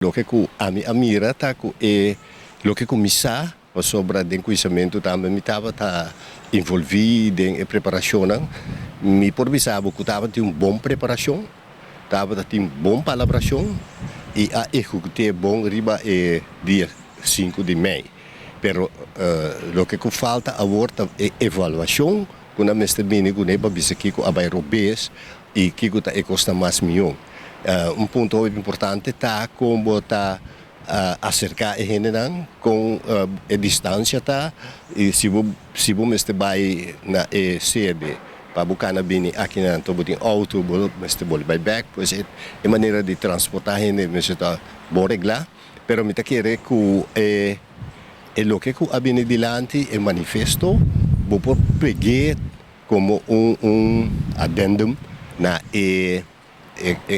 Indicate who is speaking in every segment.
Speaker 1: Lo que a mira tá é lo que começar sobre o conhecimento também me estava envolvido em preparação. Me por pensava que estava uma boa preparação, estava uma boa palabração e a executar bom riba dia 5 de maio. Pero lo que falta agora é avaliação, quando a mestre bem que neba bisa que a vai robes e que está custa mais milhão. Ponto importante está como está acercar a gente com a distância tá e se você vai na sede para buscar na bini aqui na to botin auto você vai back pois é maneira de transportar a gente você tá bom reglar pero me tá querer que lo que a bini dilante é manifesto vou por pegar como addendum na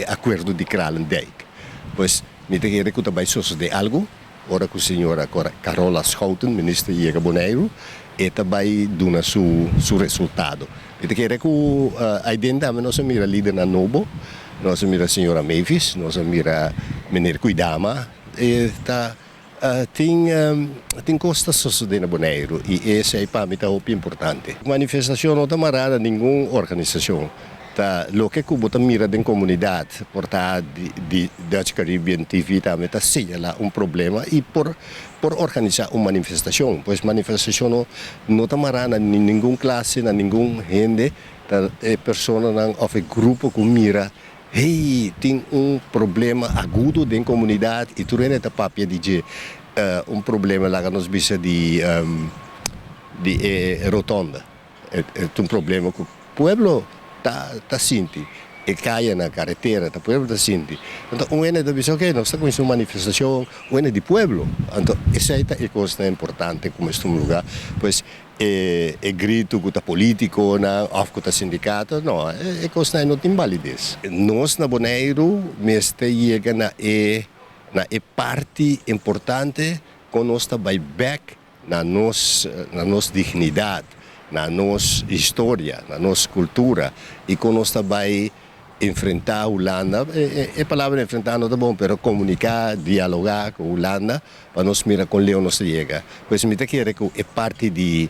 Speaker 1: acordo de Kralendijk. Pois me te querer que também sucede algo, ora que a senhora Carola Schouten, ministra de Bonaire, e também dá seu resultado. Me te querer que a identidade nós mira líder na Nobo, nós mira a senhora Mavis, nós mira menino Cuidama, e tem coisas sucedendo na Bonaire e esse é para mim importante. Manifestação não está marada nenhuma organização. Lo que Cuba mira da comunidade, portar de Dutch Caribbean TV também está lá problema e por organizar uma manifestação, pois manifestação não está marana em nenhuma classe, em nenhuma gente, pessoa ou grupo que mira, tem problema agudo da comunidade e tu não está papia de problema lá que nós bisa de rotonda, é problema que o pueblo tá senti e caia na carretera, tá pueblo tá senti. Então, é da visão que nós estamos com uma manifestação, é de pueblo. Então, essa é a coisa importante como este lugar, pois é grito que tá político, ou que tá sindicato, não, é coisa não tem validez. Nós na Bonaire, mestre chega na parte importante quando nós tá back na nossa dignidade, na nossa história, na nossa cultura e quando nós também enfrentar a Holanda, a palavra enfrentar não é bom, mas comunicar, dialogar com a Holanda, para nós mirar com Leão nós chega. Pois me quer que é parte de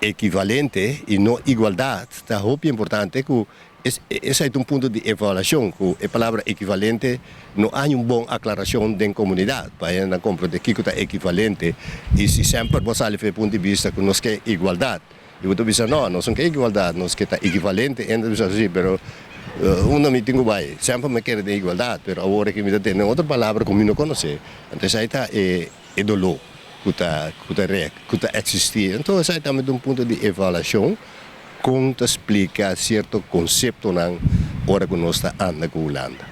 Speaker 1: equivalente e não igualdade, está muito importante que esse é ponto de avaliação, que a palavra equivalente não há uma boa aclaração da comunidade, para não compreender que é equivalente e se sempre você olha do ponto de vista que nós quer igualdade. E você pensa, não, nós não queremos igualdade, nós queremos equivalente, mas me tenho vai, sempre me quer de igualdade, mas agora que me tem outra palavra que eu não conheço. Então, isso é dolor que está existir. Então, isso é também um ponto de avaliação, como explica certo conceito na hora que nós estamos andando com a Holanda.